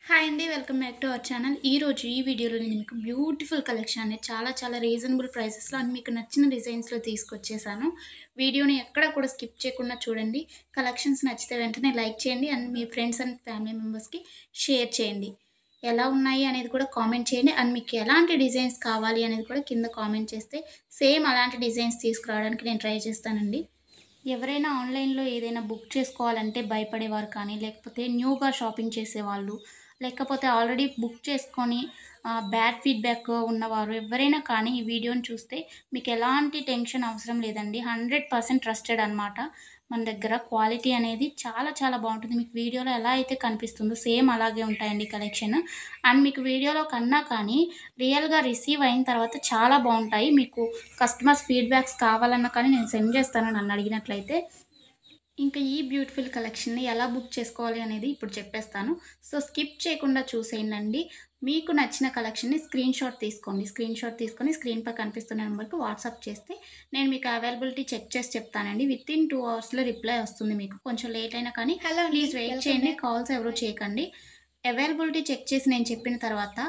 Hi అండి. Welcome back to our channel. ఈరోజు ఈ వీడియోలో నేను మీకు బ్యూటిఫుల్ కలెక్షన్ అనేది చాలా రీజనబుల్ ప్రైసెస్‌లో అండ్ మీకు నచ్చిన డిజైన్స్‌లో తీసుకొచ్చేసాను. వీడియోని ఎక్కడ కూడా స్కిప్ చేయకుండా చూడండి. కలెక్షన్స్ నచ్చితే వెంటనే లైక్ చేయండి and me friends and family మెంబర్స్‌కి షేర్ చేయండి. ఎలా ఉన్నాయి అనేది కూడా కామెంట్ చేయండి. అండ్ మీకు ఎలాంటి డిజైన్స్ కావాలి అనేది కూడా కింద కామెంట్ చేస్తే సేమ్ అలాంటి డిజైన్స్ తీసుకురావడానికి నేను ట్రై చేస్తానండి. ఎవరైనా ఆన్‌లైన్‌లో ఏదైనా బుక్ చేసుకోవాలంటే భయపడేవారు కానీ, లేకపోతే న్యూగా షాపింగ్ చేసేవాళ్ళు, లేకపోతే ఆల్రెడీ బుక్ చేసుకొని బ్యాడ్ ఫీడ్‌బ్యాక్ ఉన్నవారు ఎవ్వరైనా కానీ ఈ వీడియోని చూస్తే మీకు ఎలాంటి టెన్షన్ అవసరం లేదండి. 100% ట్రస్టెడ్ అనమాట. మన దగ్గర క్వాలిటీ అనేది చాలా బావుంటుంది. మీకు వీడియోలో ఎలా అయితే కనిపిస్తుందో సేమ్ అలాగే ఉంటాయండి కలెక్షన్. అండ్ మీకు వీడియోలో కన్నా కానీ రియల్‌గా రిసీవ్ అయిన తర్వాత చాలా బావుంటాయి. మీకు కస్టమర్స్ ఫీడ్‌బ్యాక్స్ కావాలన్నా కానీ నేను సెండ్ చేస్తాను నన్ను అడిగినట్లయితే. ఇంకా ఈ బ్యూటిఫుల్ కలెక్షన్‌ని ఎలా బుక్ చేసుకోవాలి అనేది ఇప్పుడు చెప్పేస్తాను. సో, స్కిప్ చేయకుండా చూసేయండండి. మీకు నచ్చిన కలెక్షన్‌ని స్క్రీన్‌షాట్ తీసుకోండి. స్క్రీన్‌షాట్ తీసుకొని స్క్రీన్‌పై కనిపిస్తున్న నెంబర్‌కి వాట్సాప్ చేస్తే నేను మీకు అవైలబిలిటీ చెక్ చేసి చెప్తానండి. వితిన్ 2 అవర్స్‌లో రిప్లై వస్తుంది మీకు. కొంచెం లేట్ అయినా కానీ ప్లీజ్ వెయిట్ చేయండి. కాల్స్ ఎవరు చేయకండి. అవైలబిలిటీ చెక్ చేసి నేను చెప్పిన తర్వాత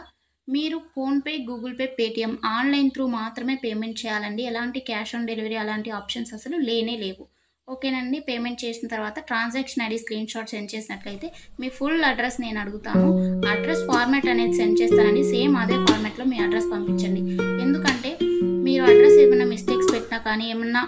మీరు PhonePe, Google pay, Paytm online through మాత్రమే పేమెంట్ చేయాలండి. ఎలాంటి క్యాష్ ఆన్ డెలివరీ అలాంటి ఆప్షన్స్ అసలు లేనే లేవు. ఓకేనండి. పేమెంట్ చేసిన తర్వాత ట్రాన్సాక్షన్ ఐడీ స్క్రీన్‌షాట్ సెండ్ చేసినట్లయితే మీ ఫుల్ అడ్రస్ నేను అడుగుతాను. అడ్రస్ ఫార్మాట్ అనేది సెండ్ చేస్తానండి. సేమ్ అదే ఫార్మాట్‌లో మీ అడ్రస్ పంపించండి. ఎందుకంటే మీరు అడ్రస్ ఏమైనా మిస్టేక్స్ పెట్టినా కానీ, ఏమన్నా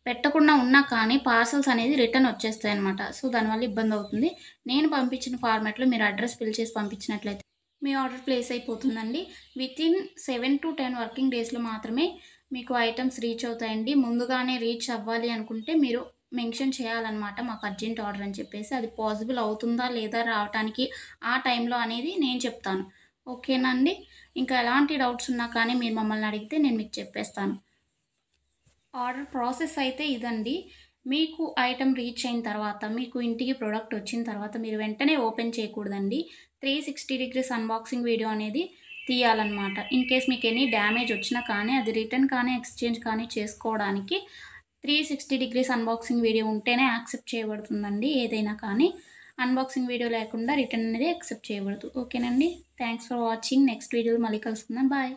పెట్టకుండా ఉన్నా కానీ పార్సెల్స్ అనేది రిటర్న్ వచ్చేస్తాయన్నమాట. సో, దానివల్ల ఇబ్బందవుతుంది. నేను పంపించిన ఫార్మాట్‌లో మీరు అడ్రస్ ఫిల్ చేసి పంపించినట్లయితే మీ ఆర్డర్ ప్లేస్ అయిపోతుందండి. వితిన్ 7-10 వర్కింగ్ డేస్‌లో మాత్రమే మీకు ఐటెమ్స్ రీచ్ అవుతాయండి. ముందుగానే రీచ్ అవ్వాలి అనుకుంటే మీరు మెన్షన్ చేయాలన్నమాట. మాకు అర్జెంట్ ఆర్డర్ అని చెప్పేసి. అది పాసిబుల్ అవుతుందా లేదా రావటానికి ఆ టైంలో అనేది నేను చెప్తాను. ఓకేనా అండి? ఇంకా ఎలాంటి డౌట్స్ ఉన్నా కానీ మీరు మమ్మల్ని అడిగితే నేను మీకు చెప్పేస్తాను. ఆర్డర్ ప్రాసెస్ అయితే ఇదండి. మీకు ఐటెమ్ రీచ్ అయిన తర్వాత, మీకు ఇంటికి ప్రొడక్ట్ వచ్చిన తర్వాత మీరు వెంటనే ఓపెన్ చేయకూడదండి. 360 డిగ్రీస్ అన్బాక్సింగ్ వీడియో అనేది తీయాలన్నమాట. ఇన్ కేస్ మీకు ఎనీ డ్యామేజ్ వచ్చినా కానీ, అది రిటర్న్ కానీ, ఎక్స్‌చేంజ్ కానీ చేసుకోవడానికి 360 డిగ్రీస్ అన్బాక్సింగ్ వీడియో ఉంటేనే యాక్సెప్ట్ చేయబడుతుందండి ఏదైనా కానీ. అన్బాక్సింగ్ వీడియో లేకుండా రిటర్న్ అనేది యాక్సెప్ట్ చేయబడదు. ఓకేనండి. Thanks for watching. నెక్స్ట్ వీడియోలో మళ్ళీ కలుసుకుందాం. బాయ్.